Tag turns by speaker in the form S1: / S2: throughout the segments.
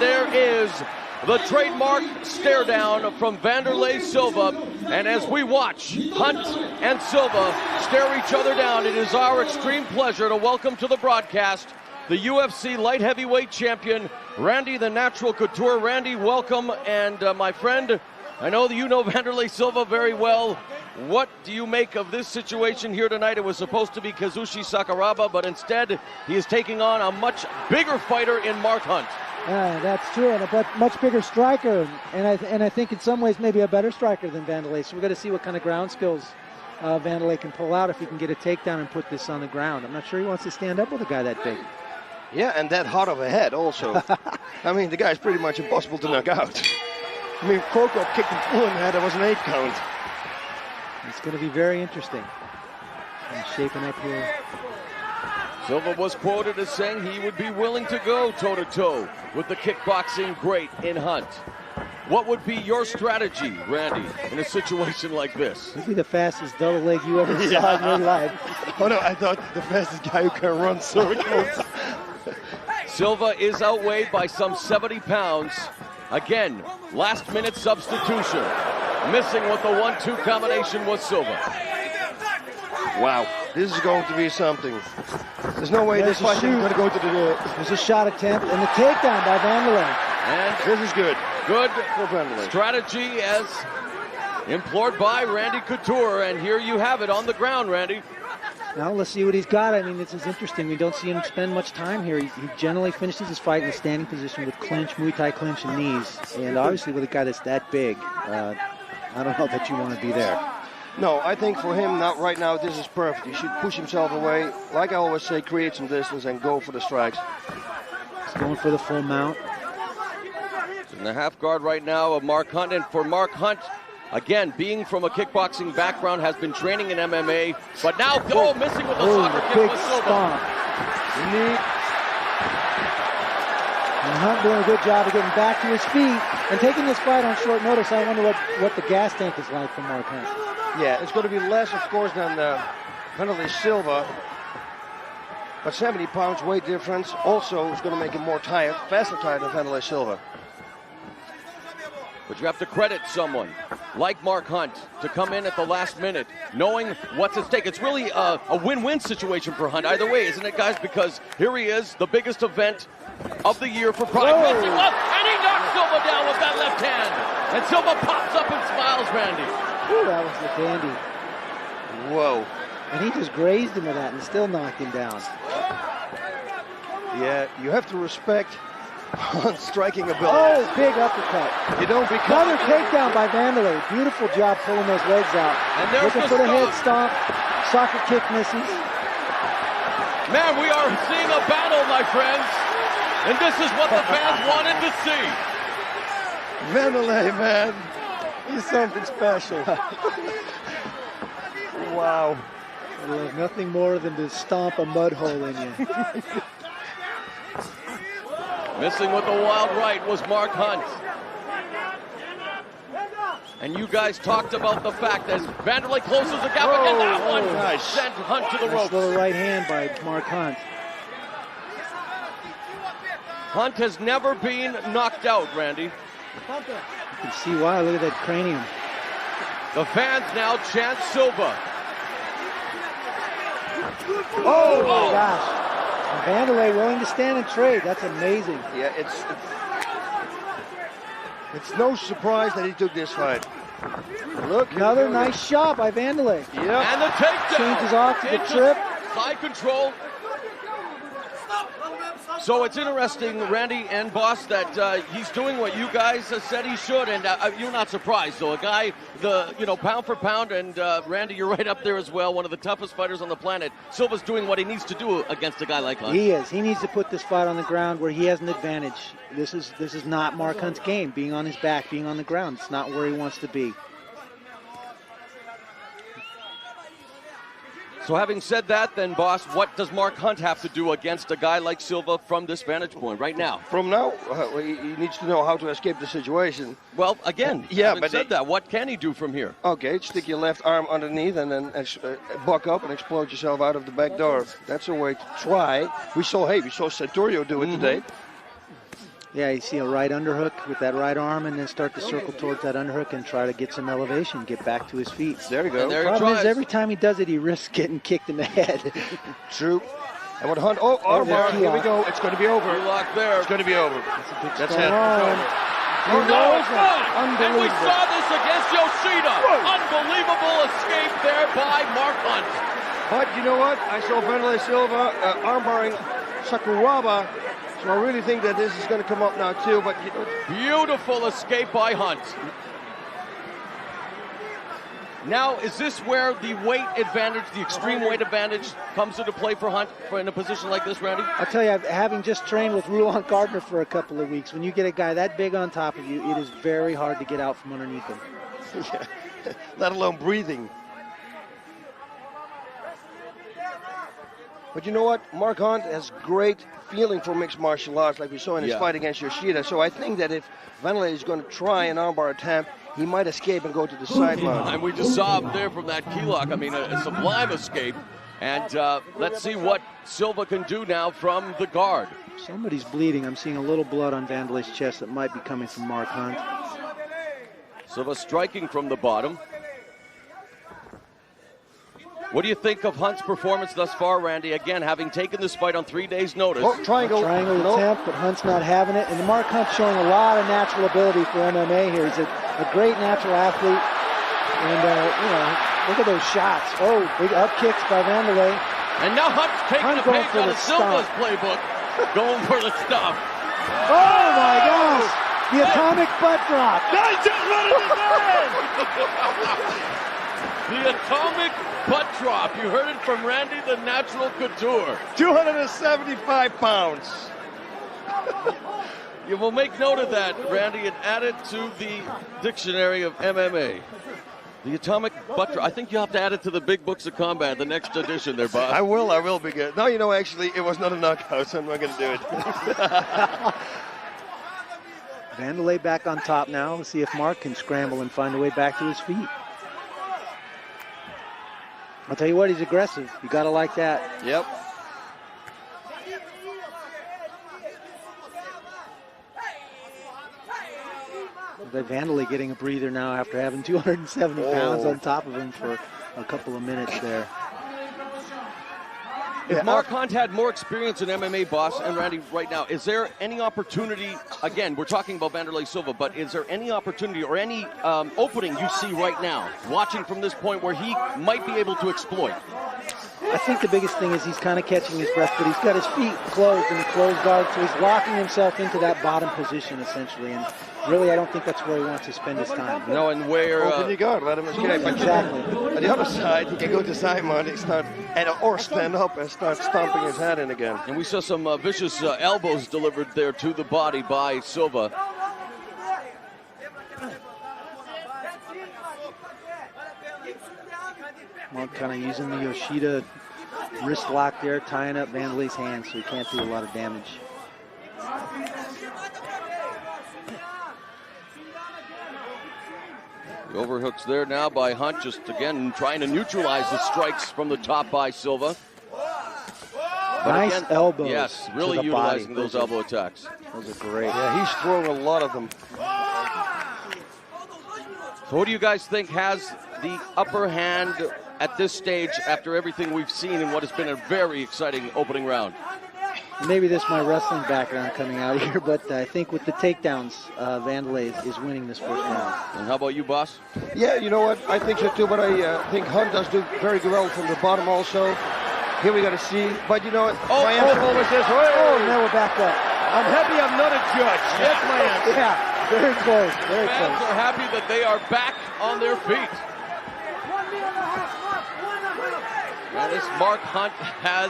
S1: there is the trademark stare down from Wanderlei Silva. And as we watch Hunt and Silva stare each other down, it is our extreme pleasure to welcome to the broadcast the UFC light heavyweight champion, Randy the Natural Couture. Randy, welcome. And my friend, I know that you know Wanderlei Silva very well. What do you make of this situation here tonight? It was supposed to be Kazushi Sakuraba, but instead he is taking on a much bigger fighter in Mark Hunt.
S2: That's true, and a much bigger striker, and I think in some ways maybe a better striker than Wanderlei. So we're going to see what kind of ground skills Wanderlei can pull out if he can get a takedown and put this on the ground. I'm not sure he wants to stand up with a guy that big.
S3: Yeah, and that hot of a head also. I mean, the guy's pretty much impossible to knock out. I mean, Krokop kicked him full in the head. That was an 8 count.
S2: It's going to be very interesting. I'm shaping up here.
S1: Silva was quoted as saying he would be willing to go toe-to-toe with the kickboxing great in Hunt. What would be your strategy, Randy, in a situation like this?
S2: He'd be the fastest double leg you ever saw in your life.
S3: Oh no, I thought the fastest guy who can run circles.
S1: Silva is outweighed by some 70 pounds. Again, last-minute substitution. Missing with the 1-2 combination was Silva.
S3: Wow, this is going to be something. There's no way this fight is going to go to the...
S2: There's a shot attempt and the takedown by Wanderlei.
S1: And
S3: this is good.
S1: Good
S3: for Wanderlei.
S1: Strategy as implored by Randy Couture. And here you have it on the ground, Randy.
S2: Now let's see what he's got. I mean, this is interesting. We don't see him spend much time here. He generally finishes his fight in a standing position with clinch, Muay Thai clinch, and knees. And obviously with a guy that's that big, I don't know that you want to be there.
S3: No, I think for him right now this is perfect. He should push himself away. Like I always say, create some distance and go for the strikes.
S2: He's going for the full mount.
S1: In the half guard right now of Mark Hunt. And for Mark Hunt, again, being from a kickboxing background, has been training in MMA, but now missing with the soccer kick with Silva.
S2: And Hunt doing a good job of getting back to his feet and taking this fight on short notice. I wonder what the gas tank is like for Mark Hunt.
S3: Yeah, it's going to be less, of course, than Wanderlei Silva. But 70 pounds weight difference also is going to make him more tired, faster tired than Wanderlei Silva.
S1: But you have to credit someone like Mark Hunt to come in at the last minute, knowing what's at stake. It's really a win-win situation for Hunt either way, isn't it, guys? Because here he is, the biggest event of the year for Pride. And he knocks Silva down with that left hand. And Silva pops up and smiles, Randy.
S2: Ooh, that was the dandy.
S3: Whoa.
S2: And he just grazed him with that and still knocked him down.
S3: Yeah, you have to respect Hunt's striking ability.
S2: Oh, big uppercut.
S3: You don't become...
S2: Another takedown by Wanderlei. Beautiful job pulling those legs out.
S1: And there's
S2: looking for the head stomp. Soccer kick misses.
S1: Man, we are seeing a battle, my friends. And this is what the fans wanted to see.
S3: Wanderlei, man. He's something special. Wow.
S2: I love nothing more than to stomp a mud hole in you.
S1: Missing with the wild right was Mark Hunt. And you guys talked about the fact that Wanderlei closes the gap again. That one sent Hunt to the ropes.
S2: Little right hand by Mark Hunt.
S1: Hunt has never been knocked out, Randy.
S2: You can see why. Look at that cranium.
S1: The fans now chant Silva.
S2: Oh my gosh. Wanderlei willing to stand and trade. That's amazing.
S3: Yeah, it's no surprise that he took this fight. Look,
S2: another nice shot by Wanderlei.
S3: Yep.
S1: And the takedown.
S2: Changes off to the trip.
S1: Side control. So it's interesting, Randy and Boss, that he's doing what you guys said he should, and you're not surprised. So a guy, pound for pound, and Randy, you're right up there as well, one of the toughest fighters on the planet. Silva's doing what he needs to do against a guy like Hunt.
S2: He is. He needs to put this fight on the ground where he has an advantage. This is not Mark Hunt's game, being on his back, being on the ground. It's not where he wants to be.
S1: So having said that, then, Boss, what does Mark Hunt have to do against a guy like Silva from this vantage point right now?
S3: From now, he needs to know how to escape the situation.
S1: Well, again, having said that, what can he do from here?
S3: Okay, stick your left arm underneath and then buck up and explode yourself out of the back door. That's a way to try. We saw Santorio do it today.
S2: Yeah, you see a right underhook with that right arm, and then start to circle towards that underhook and try to get some elevation, get back to his feet.
S3: There you go.
S1: And there he
S2: Problem is,
S1: tries.
S2: every time he does it, he risks getting kicked in the head.
S3: True. And what Hunt? Oh, armbar. Here we go. It's going to be over.
S1: Lock there.
S3: It's going to be over. That's it.
S1: Oh, no, it's not. And we saw this against Yoshida. Unbelievable escape there by Mark Hunt.
S3: But you know what? I saw Wanderlei Silva armbarring Sakuraba. So I really think that this is going to come up now too. But you know,
S1: Beautiful escape by Hunt. Now, is this where the weight advantage, the extreme weight advantage, comes into play for Hunt in a position like this, Randy?
S2: I'll tell you, having just trained with Roland Gardner for a couple of weeks, when you get a guy that big on top of you, it is very hard to get out from underneath him.
S3: let alone breathing. But you know what? Mark Hunt has great feeling for mixed martial arts, like we saw in his fight against Yoshida. So I think that if Wanderlei is going to try an armbar attempt, he might escape and go to the side mount.
S1: And we just saw him there from that key lock. I mean, a sublime escape. And let's see what Silva can do now from the guard.
S2: Somebody's bleeding. I'm seeing a little blood on Wanderlei's chest that might be coming from Mark Hunt.
S1: Silva striking from the bottom. What do you think of Hunt's performance thus far, Randy? Again, having taken this fight on 3 days' notice.
S3: Oh, triangle.
S2: Triangle attempt, but Hunt's not having it. And Mark Hunt's showing a lot of natural ability for MMA here. He's a great natural athlete. And, you know, look at those shots. Oh, big up kicks by Wanderlei.
S1: And now Hunt's taking a page out of Silva's playbook, going for the stomp.
S2: Oh, my gosh. The atomic butt drop.
S1: I just running his head. The atomic butt drop. You heard it from Randy, the natural couture.
S3: 275 pounds.
S1: You will make note of that, Randy, and add it to the dictionary of MMA. The atomic butt drop. I think you have to add it to the big books of combat, the next edition there, boss.
S3: I will be good. No, you know, actually, it was not a knockout, so I'm not going to do it.
S2: Wanderlei back on top now. Let's see if Mark can scramble and find a way back to his feet. I'll tell you what, he's aggressive. You got to like that.
S3: Yep.
S2: But Wanderlei getting a breather now after having 270 pounds on top of him for a couple of minutes there.
S1: If Mark Hunt had more experience in MMA, boss, and Randy, right now, is there any opportunity, again, we're talking about Wanderlei Silva, but is there any opportunity or any opening you see right now, watching from this point, where he might be able to exploit?
S2: I think the biggest thing is he's kind of catching his breath, but he's got his feet closed in the closed guard, so he's locking himself into that bottom position, essentially, and really, I don't think that's where he wants to spend his time.
S1: No, and where...
S3: Open your guard, let him escape.
S2: Exactly.
S3: On the other side, he can go to side mount and start, or stand up and start stomping his head in again.
S1: And we saw some vicious elbows delivered there to the body by Silva.
S2: Mark kind of using the Yoshida wrist lock there, tying up Wanderlei's hands so he can't do a lot of damage.
S1: The overhooks there now by Hunt, just again trying to neutralize the strikes from the top by Silva. But
S2: nice
S1: again,
S2: elbows.
S1: Yes, really utilizing those elbow attacks.
S2: Those are great.
S3: Yeah, he's throwing a lot of them.
S1: So who do you guys think has the upper hand at this stage after everything we've seen in what has been a very exciting opening round?
S2: Maybe this is my wrestling background coming out here, but I think with the takedowns, Wanderlei is winning this first round.
S1: And how about you, boss?
S3: Yeah, you know what? I think so too, but I think Hunt does do very well from the bottom also. Here we got to see, but you know what? My answer always is,
S2: Oh, now we're back up.
S3: I'm happy I'm not a judge. That's my answer.
S2: Yeah, very close, very
S1: Fans
S2: close.
S1: are happy that they are back on their feet. And this Mark Hunt has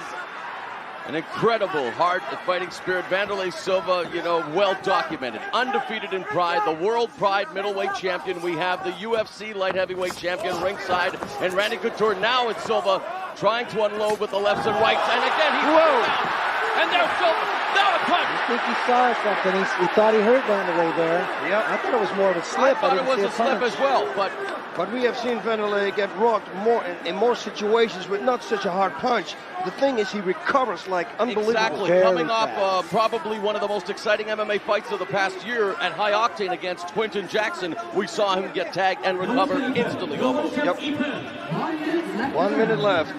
S1: an incredible heart and fighting spirit. Wanderlei Silva, you know, well documented. Undefeated in Pride, the World Pride middleweight champion. We have the UFC light heavyweight champion ringside. And Randy Couture now with Silva trying to unload with the lefts and rights. And again, he's down. And there's Silva. Now a punch.
S2: think he saw something. He thought he hurt Wanderlei there.
S3: Yeah.
S2: I thought it was more of a slip.
S1: I thought it was
S2: didn't
S1: a
S2: see
S1: slip
S2: punch.
S1: as well,
S3: But we have seen Wanderlei get rocked more in more situations with not such a hard punch. The thing is, he recovers like unbelievable.
S1: exactly.
S2: Very
S1: Coming off
S2: fast.
S1: probably one of the most exciting MMA fights of the past year at High Octane against Quinton Jackson, we saw him get tagged and recover instantly almost.
S3: Yep. 1 minute left.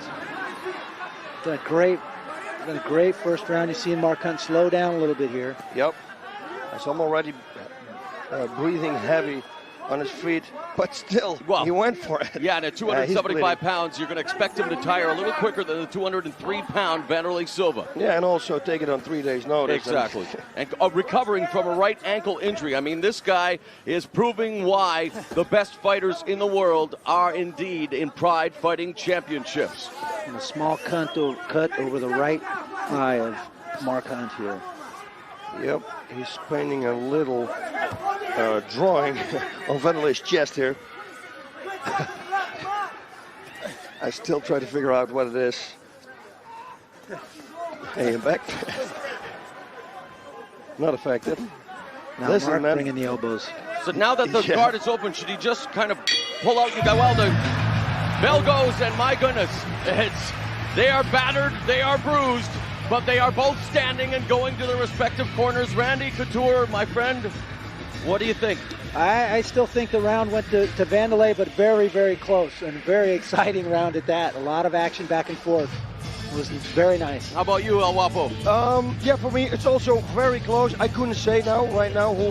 S2: Done a great first round. You see markhunt slow down a little bit here.
S3: Yep. I saw him already breathing heavy on his feet, but still,
S1: Well,
S3: he went for it.
S1: Yeah, and at
S3: he's
S1: 275
S3: bleeding.
S1: pounds, you're going to expect him to tire a little quicker than the 203-pound Wanderlei Silva.
S3: Yeah, and also take it on 3 days' notice.
S1: Exactly. And recovering from a right ankle injury. I mean, this guy is proving why the best fighters in the world are indeed in Pride Fighting Championships.
S2: And a small cut over the right eye of markhunt here.
S3: Yep, he's painting a little drawing on Wanderlei's chest here. I still try to figure out what it is. Hey, I'm back. Not effective.
S2: Now
S3: Listen,
S2: Mark
S3: man.
S2: bringing the elbows.
S1: So now that the
S3: Yeah.
S1: guard is open, should he just kind of pull out? Well, the bell goes, and my goodness, they are battered, they are bruised, but they are both standing and going to their respective corners. Randy Couture, my friend, what do you think?
S2: I still think the round went to Wanderlei, but very, very close and a very exciting round at that. A lot of action back and forth. It was very nice.
S1: How about you, El Guapo?
S3: Yeah, for me, it's also very close. I couldn't say right now who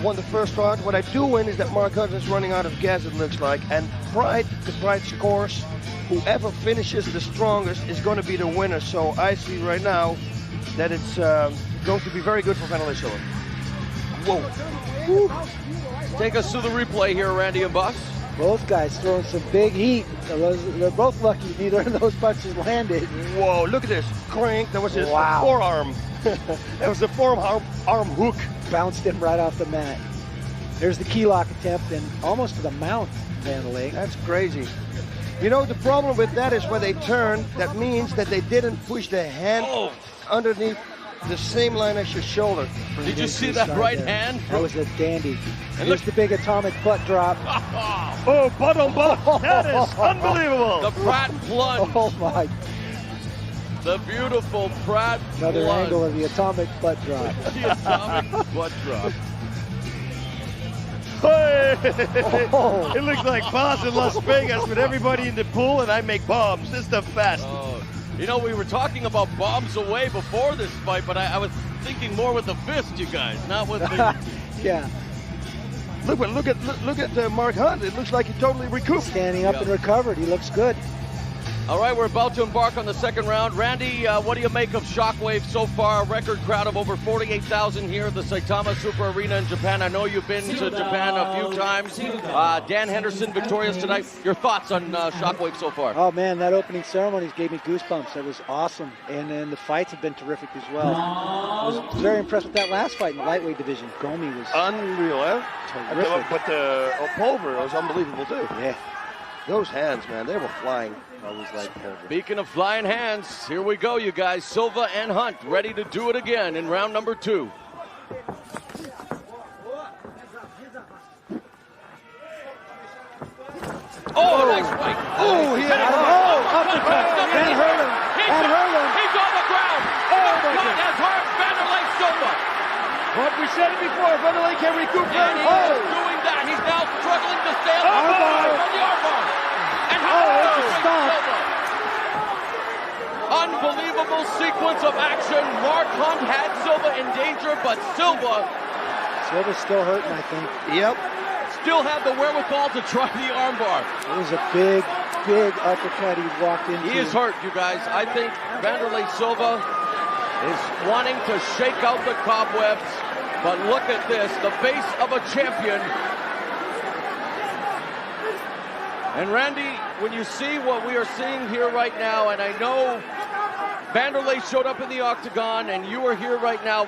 S3: won the first round. What I do win is that markhunt is running out of gas, it looks like. And the Pride scores. Whoever finishes the strongest is going to be the winner. So I see right now that it's going to be very good for Wanderlei Silva.
S1: Whoa. Woo. Take us through the replay here, Randy and Boss.
S2: Both guys throwing some big heat. They're both lucky neither of those punches landed.
S3: Whoa, look at this. Crank, that was his
S2: Wow.
S3: forearm. That was the forearm hook.
S2: Bounced him right off the mat. There's the key lock attempt and almost to the mount, Wanderlei.
S3: That's crazy. You know, the problem with that is when they turn, that means that they didn't push the hand underneath the same line as your shoulder.
S1: Did you see that right
S2: there.
S1: hand?
S2: That was a dandy.
S1: And
S2: Here's
S1: look-
S2: the big atomic butt drop.
S3: Oh, butt on butt. That is unbelievable.
S1: The Pratt plunge.
S2: Oh my.
S1: The beautiful Pratt
S2: Another
S1: plunge.
S2: angle of the atomic butt drop.
S1: The atomic butt drop.
S2: Oh.
S3: It looks like bars in Las Vegas with everybody in the pool and I make bombs. This is the best.
S1: You know, we were talking about bombs away before this fight, but I was thinking more with the fist, you guys, not with the...
S2: Yeah,
S3: Look at Mark Hunt. It looks like he totally recouped.
S2: standing up and recovered. He looks good.
S1: All right, we're about to embark on the second round. Randy, what do you make of Shockwave so far? A record crowd of over 48,000 here at the Saitama Super Arena in Japan. I know you've been to Japan a few times. Dan Henderson victorious tonight. Your thoughts on Shockwave so far?
S2: Oh man, that opening ceremonies gave me goosebumps. That was awesome. And then the fights have been terrific as well. I was very impressed with that last fight in the lightweight division. Gomi was
S3: Unreal, huh?
S2: terrific.
S3: But the Pulver was unbelievable too.
S2: Yeah.
S3: Those hands, man, they were flying. I was like,
S1: Speaking of flying hands, here we go, you guys. Silva and Hunt ready to do it again in round number 2. Oh, nice right.
S3: oh, he had
S2: uppercut. That hurt him. That hurt him.
S1: He's on the ground. The cut has hurt Wanderlei Silva.
S3: But we said it before, Wanderlei can recoup
S1: And
S3: very
S1: he
S3: fast.
S1: is doing that. He's now struggling to stay on the
S2: Armbar.
S1: on the armbar. And
S2: it's a
S1: Silva.
S2: stop.
S1: Unbelievable sequence of action. Mark Hunt had Silva in danger, but Silva
S2: Silva's still hurting, I think.
S3: Yep.
S1: still had the wherewithal to try the armbar.
S2: It was a big, big uppercut he walked into.
S1: He is hurt, you guys. I think Wanderlei Silva is wanting to shake out the cobwebs, but look at this, the face of a champion. And Randy, when you see what we are seeing here right now, and I know Wanderlei showed up in the octagon and you are here right now,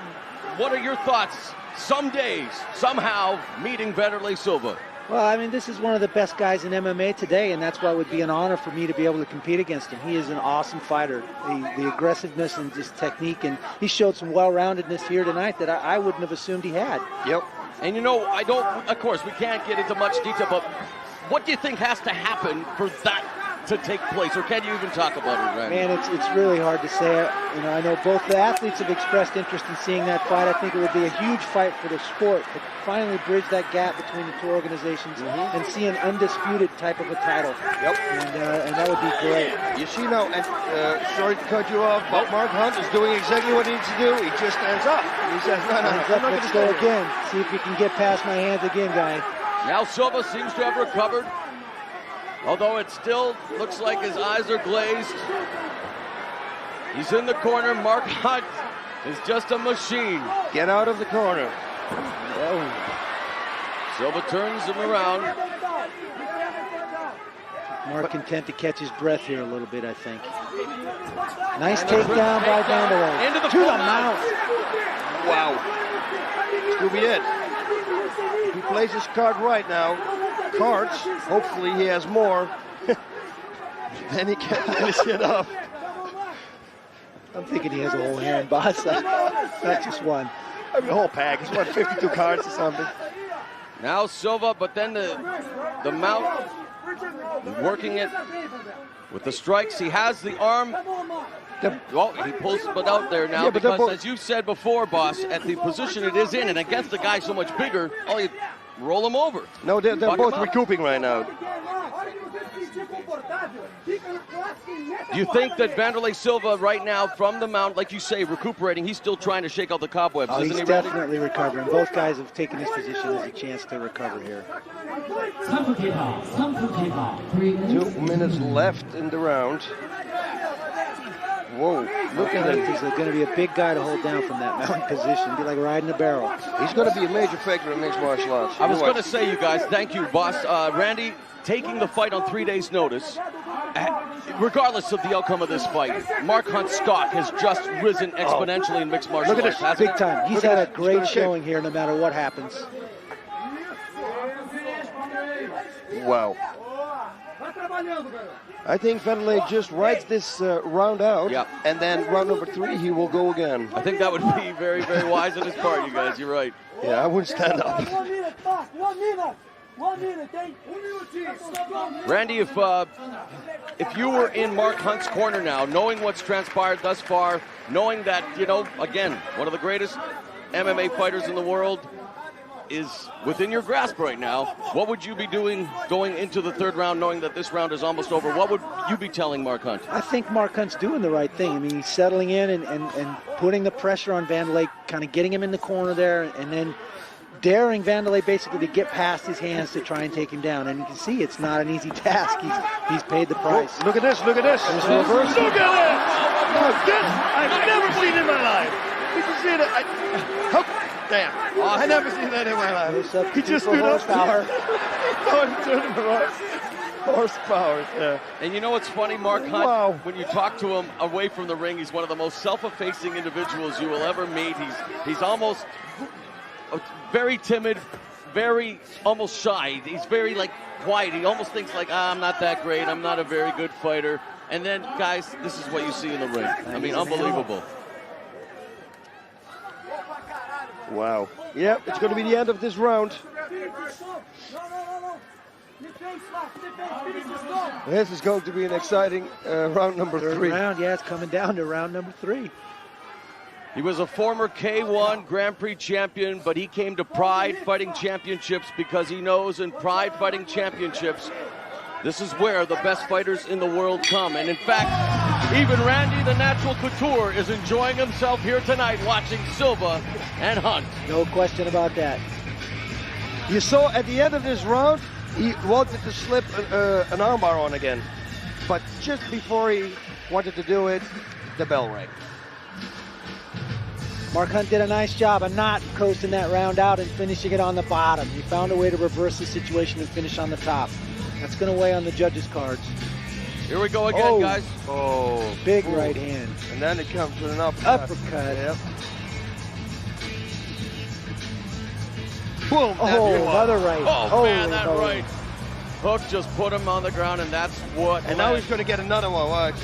S1: what are your thoughts? Some days, somehow, meeting Wanderlei Silva.
S2: Well, I mean, this is one of the best guys in MMA today, and that's why it would be an honor for me to be able to compete against him. He is an awesome fighter. The aggressiveness and just technique, and he showed some well-roundedness here tonight that I wouldn't have assumed he had.
S3: Yep.
S1: And you know, of course, we can't get into much detail, but what do you think has to happen for that to take place, or can you even talk about it, Randy?
S2: Man, it's really hard to say. You know, I know both the athletes have expressed interest in seeing that fight. I think it would be a huge fight for the sport to finally bridge that gap between the two organizations and see an undisputed type of a title.
S3: Yep.
S2: And that would be great.
S3: You see now, and sorry to cut you off, but Mark Hunt is doing exactly what he needs to do. He just stands up. He says, no, I'm not going to
S2: Let's go again. See if we can get past my hands again, guy.
S1: Now Silva seems to have recovered, although it still looks like his eyes are glazed. He's in the corner. Mark Hunt is just a machine.
S3: Get out of the corner.
S1: Silva turns him around.
S2: Mark content to catch his breath here a little bit, I think. Nice takedown by Wanderlei.
S1: Into the
S2: to the mount.
S3: Wow. This could be it. If he plays his card right now, hopefully he has more, then he can finish it up.
S2: I'm thinking he has a whole hand, boss. Not just one.
S3: I mean, a whole pack. He's won 52 cards or something.
S1: Now Silva, but then the mount, working it with the strikes. He has the arm. Well, he pulls it out there now, because as you said before, boss, at the position it is in, and against the guy so much bigger, all you roll him over.
S3: No, they're both recouping right now.
S1: Do you think that Wanderlei Silva right now from the mount, like you say, recuperating, he's still trying to shake out the cobwebs, isn't
S2: he's
S1: he,
S2: definitely recovering. Both guys have taken this position as a chance to recover here.
S3: 2 minutes left in the round. Whoa, look at him.
S2: He's going to be a big guy to hold down from that mountain position. Be like riding a barrel.
S3: He's going to be a major factor in mixed martial arts.
S1: I was going to say, you guys, thank you, boss. Randy, taking the fight on 3 days' notice, regardless of the outcome of this fight, Mark Hunt's stock has just risen exponentially in mixed martial arts.
S2: Look at this, big time. He's had a great showing here no matter what happens.
S3: Wow. I think Wanderlei just rides this round out, and then round number 3 he will go again.
S1: I think that would be very, very wise on his part, you guys. You're right.
S3: Yeah, I wouldn't stand up.
S1: Randy, if you were in Mark Hunt's corner now, knowing what's transpired thus far, knowing that, you know, again, one of the greatest MMA fighters in the world is within your grasp right now, what would you be doing going into the third round, knowing that this round is almost over? What would you be telling Mark Hunt?
S2: I think Mark Hunt's doing the right thing. I mean, he's settling in and putting the pressure on Wanderlei, kind of getting him in the corner there, and then daring Wanderlei basically to get past his hands to try and take him down. And you can see it's not an easy task. He's paid the price.
S3: Look at this, look at this.
S2: There's reverse.
S3: Look at this! This I've never seen in my life. Did you see that? Damn. I never seen that in my life. He just stood up there. Horsepower, yeah.
S1: And you know what's funny, Mark Hunt? When you talk to him away from the ring, he's one of the most self-effacing individuals you will ever meet. He's almost very timid, very almost shy. He's very like quiet. He almost thinks like, I'm not that great. I'm not a very good fighter. And then, guys, this is what you see in the ring. I mean, unbelievable.
S3: Wow. Yep, it's going to be the end of this round. This is going to be an exciting round number 3.
S2: Third round, yeah, it's coming down to round number 3.
S1: He was a former K1 Grand Prix champion, but he came to Pride Fighting Championships because he knows in Pride Fighting Championships, this is where the best fighters in the world come. And in fact, even Randy the Natural Couture is enjoying himself here tonight watching Silva and Hunt.
S2: No question about that.
S3: You saw at the end of this round, he wanted to slip an armbar on again. But just before he wanted to do it, the bell rang.
S2: Mark Hunt did a nice job of not coasting that round out and finishing it on the bottom. He found a way to reverse the situation and finish on the top. That's going to weigh on the judges' cards.
S1: Here we go again, guys.
S3: Oh,
S2: big right hand.
S3: And then it comes with an uppercut.
S2: Uppercut.
S3: Yep. Boom.
S2: Oh, another right.
S1: Oh, man, that right hook just put him on the ground, and that's what.
S3: And now he's going to get another one. Watch.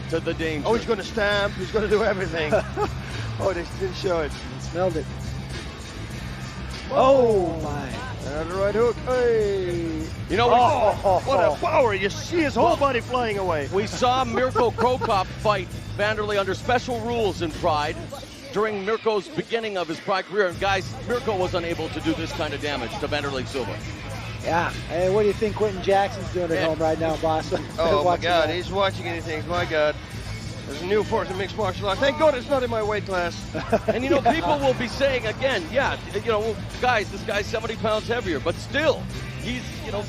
S1: To the danger.
S3: Oh, he's going to stamp. He's going to do everything. Oh, they didn't show it.
S2: Smelled it. Oh, my.
S3: Another right hook. Hey.
S1: You know,
S3: what a power. You see his whole body flying away.
S1: We saw Mirko Krokop fight Wanderlei under special rules in Pride during Mirko's beginning of his Pride career. And guys, Mirko was unable to do this kind of damage to Wanderlei Silva.
S2: Yeah. Hey, what do you think Quentin Jackson's doing at home right now, boss?
S3: Oh, my God. He's watching anything. My God. There's a new force in mixed martial arts. Thank God it's not in my weight class.
S1: And, you know, people will be saying again, yeah, you know, guys, this guy's 70 pounds heavier. But still, he's, you know,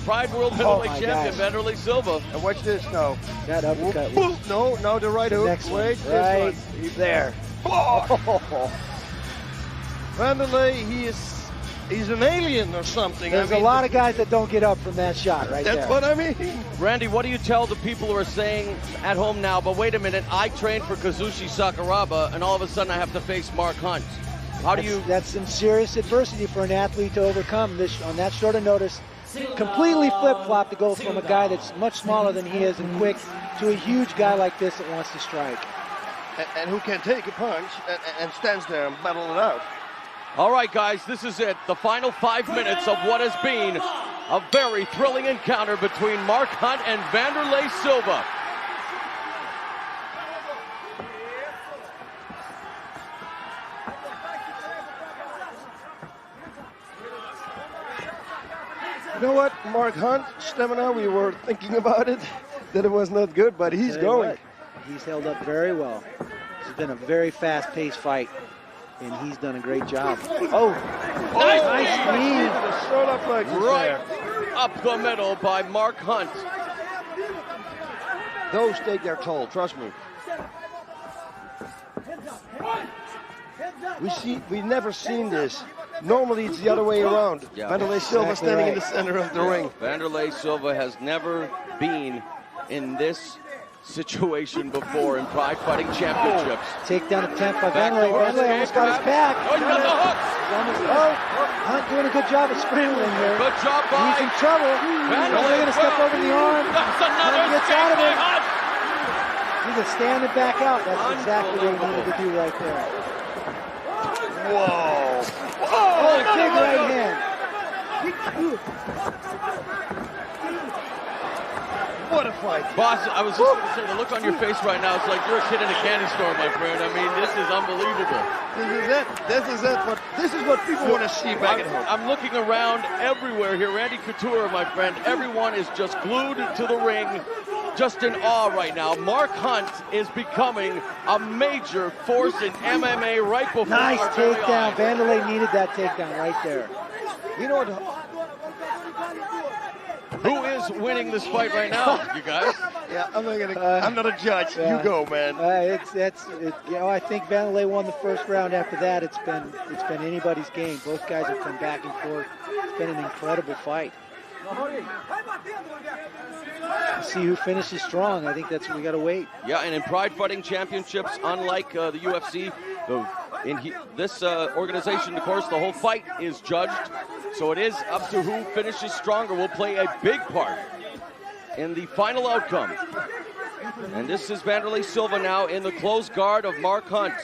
S1: Pride World Middleweight Champion, Wanderlei Silva.
S3: And watch this now.
S2: That uppercut.
S3: No, now the right hook.
S2: Next
S3: Wait,
S2: one. Right.
S3: This one. He's there. Oh. Wanderlei, he's an alien or something.
S2: There's a lot of guys that don't get up from that shot right there.
S3: That's what I mean.
S1: Randy, what do you tell the people who are saying at home now, but wait a minute, I trained for Kazushi Sakuraba, and all of a sudden I have to face Mark Hunt. That's
S2: some serious adversity for an athlete to overcome this on that short of notice. Completely flip-flop to go from a guy that's much smaller than he is and quick to a huge guy like this that wants to strike.
S3: And who can take a punch and stands there and battle it out.
S1: All right, guys, this is it. The final 5 minutes of what has been a very thrilling encounter between Mark Hunt and Wanderlei Silva.
S3: You know what, Mark Hunt, stamina, we were thinking about it, that it was not good, but he's going.
S2: He's held up very well. It's been a very fast-paced fight, and he's done a great job. Oh, nice knee.
S1: Right up the middle by Mark Hunt.
S3: Those take their toll, trust me. We've never seen this. Normally it's the other way around.
S1: Yeah,
S3: Wanderlei Silva standing in the center of the ring.
S1: Wanderlei Silva has never been in this situation before in Pride Fighting Championships.
S2: Takedown attempt by Wanderlei. Wanderlei almost got his back.
S1: Oh, he's got the hook.
S2: Hunt doing a good job of scrambling here.
S1: Good job by
S2: He's in trouble. Wanderlei going to step over the arm.
S1: That's another
S2: gets out of
S1: by
S2: it.
S1: Hunt.
S2: He's a standing back out. That's exactly what he needed to do right there.
S3: Whoa.
S2: Oh, big right hand.
S3: What a fight.
S1: Boss, I was just going to say, the look on your face right now, it's like you're a kid in a candy store, my friend. I mean, this is unbelievable.
S3: This is it. But this is what people want to see back at home.
S1: I'm looking around everywhere here. Randy Couture, my friend, everyone is just glued to the ring, just in awe right now. Mark Hunt is becoming a major force in MMA right before
S2: nice
S1: our very
S2: takedown.
S1: eyes.
S2: Wanderlei needed that takedown right there.
S3: You know what?
S1: Who is winning this fight right now, you guys?
S3: Yeah, I'm not a judge. You go, man.
S2: You know, I think Wanderlei won the first round. After that, it's been anybody's game. Both guys have come back and forth. It's been an incredible fight. See who finishes strong. I think that's what we got to wait.
S1: Yeah, and in Pride Fighting Championships, unlike the UFC, this organization, of course, the whole fight is judged. So it is up to who finishes stronger will play a big part in the final outcome. And this is Wanderlei Silva now in the close guard of Mark Hunt.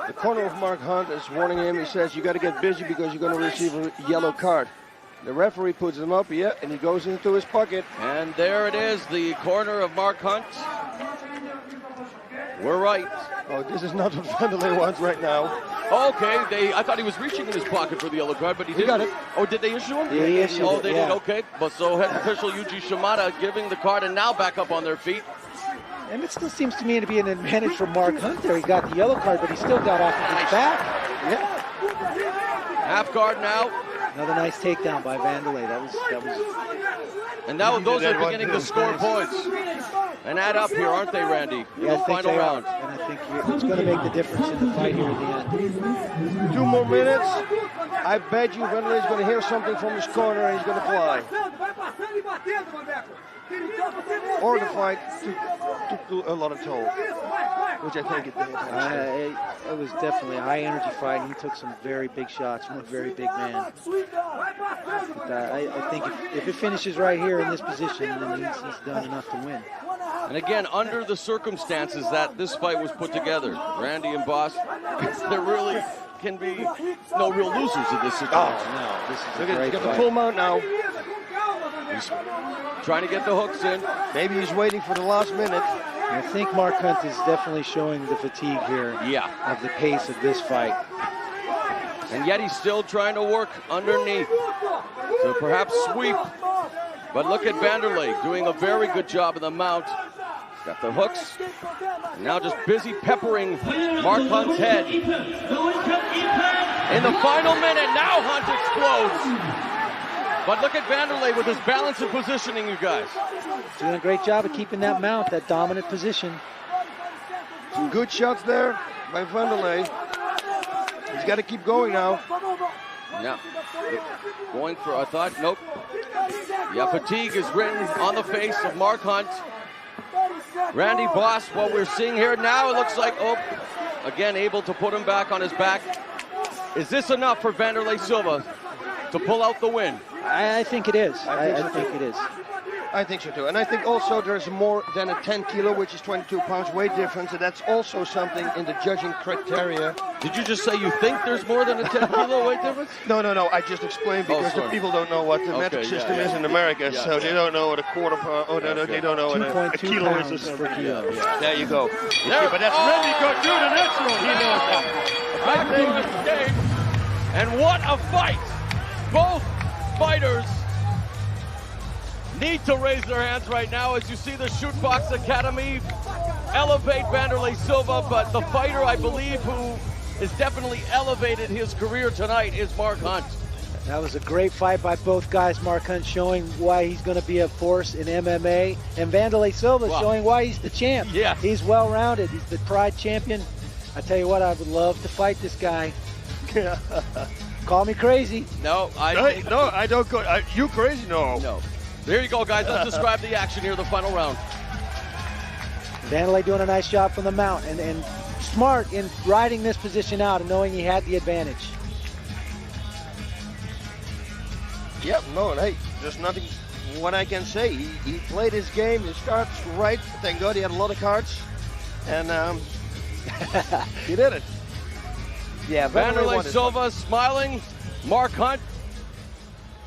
S3: The corner of Mark Hunt is warning him. He says, you got to get busy because you're going to receive a yellow card. The referee puts him up, and he goes into his pocket.
S1: And there it is, the corner of Mark Hunt. We're right.
S3: Oh, this is not what Wanderlei wants right now.
S1: Okay, I thought he was reaching in his pocket for the yellow card, but he didn't.
S3: Got it.
S1: Oh, did they issue him?
S2: Yeah, he issued
S1: Oh,
S2: it,
S1: they
S2: yeah.
S1: did, okay. But so head official Yuji Shimada giving the card and now back up on their feet.
S2: And it still seems to me to be an advantage for Mark Hunt there. He got the yellow card, but he still got off of his back. Yeah.
S1: Half guard now.
S2: Another nice takedown by Wanderlei.
S1: And now those are beginning to score points. And add up here, aren't they, Randy?
S2: Yeah,
S1: The final round.
S2: And I think it's going to make the difference in the fight here at the end.
S3: 2 more minutes. I bet you Wanderlei's going to hear something from his corner and he's going to fly. or the fight took a lot of toll, which I think it did.
S2: It was definitely a high-energy fight. He took some very big shots from a very big man. But, I think if it finishes right here in this position, then he's done enough to win.
S1: And again, under the circumstances that this fight was put together, Randy and Boss, there really can be no real losers in this situation.
S2: No, this is
S3: Look
S2: a
S3: at
S2: great
S3: he's got the
S2: fight.
S3: full mount now.
S1: He's trying to get the hooks in.
S3: Maybe he's waiting for the last minute.
S2: I think Mark Hunt is definitely showing the fatigue here of the pace of this fight.
S1: And yet he's still trying to work underneath to perhaps sweep. But look at Wanderlei doing a very good job in the mount. Got the hooks. Now just busy peppering Mark Hunt's head. In the final minute, now Hunt explodes. But look at Wanderlei with his balance and positioning, you guys.
S2: Doing a great job of keeping that mount, that dominant position.
S3: Some good shots there by Wanderlei. He's got to keep going now.
S1: Yeah. Going for a thought. Nope. Yeah, fatigue is written on the face of Mark Hunt. Randy Boss, what we're seeing here now, it looks like, again, able to put him back on his back. Is this enough for Wanderlei Silva to pull out the win?
S2: I think it is. I think it is.
S3: I think so too. And I think also there's more than a 10 kilo, which is 22 pounds weight difference. And that's also something in the judging criteria.
S1: Did you just say you think there's more than a 10 kilo weight difference?
S3: No. I just explained because the people don't know what the metric system is in America. So they don't know what a quarter pound, they don't know what a kilo is.
S2: Per kilo.
S3: Yeah. There you go.
S4: But that's Randy got through the next one. He knows that.
S1: Back to the game. And what a fight! Both fighters need to raise their hands right now as you see the Shoot Box Academy elevate Wanderlei Silva, but the fighter I believe who has definitely elevated his career tonight is Mark Hunt.
S2: That was a great fight by both guys. Mark Hunt showing why he's going to be a force in MMA, and Wanderlei Silva showing why he's the champ.
S1: Yeah.
S2: He's well-rounded. He's the Pride champion. I tell you what, I would love to fight this guy. Call me crazy.
S1: No, I
S4: don't go. You crazy? No.
S1: No. There you go, guys. Let's describe the action here, the final round.
S2: Wanderlei doing a nice job from the mount and smart in riding this position out and knowing he had the advantage.
S3: Yep, no, hey, there's nothing what I can say. He played his game, he starts right. Thank God he had a lot of cards. And he did it.
S2: Yeah,
S1: Wanderlei Silva smiling. Mark Hunt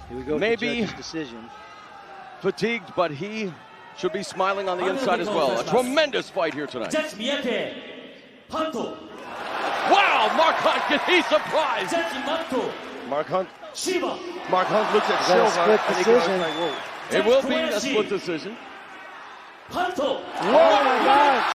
S2: here we go.
S1: Maybe
S2: decision.
S1: Fatigued, but he should be smiling on the inside as well. A tremendous fight here tonight. Wow, Mark Hunt, he's surprised.
S3: Mark Hunt looks at Silva.
S2: Split decision.
S1: It will be a split decision.
S2: Oh my God.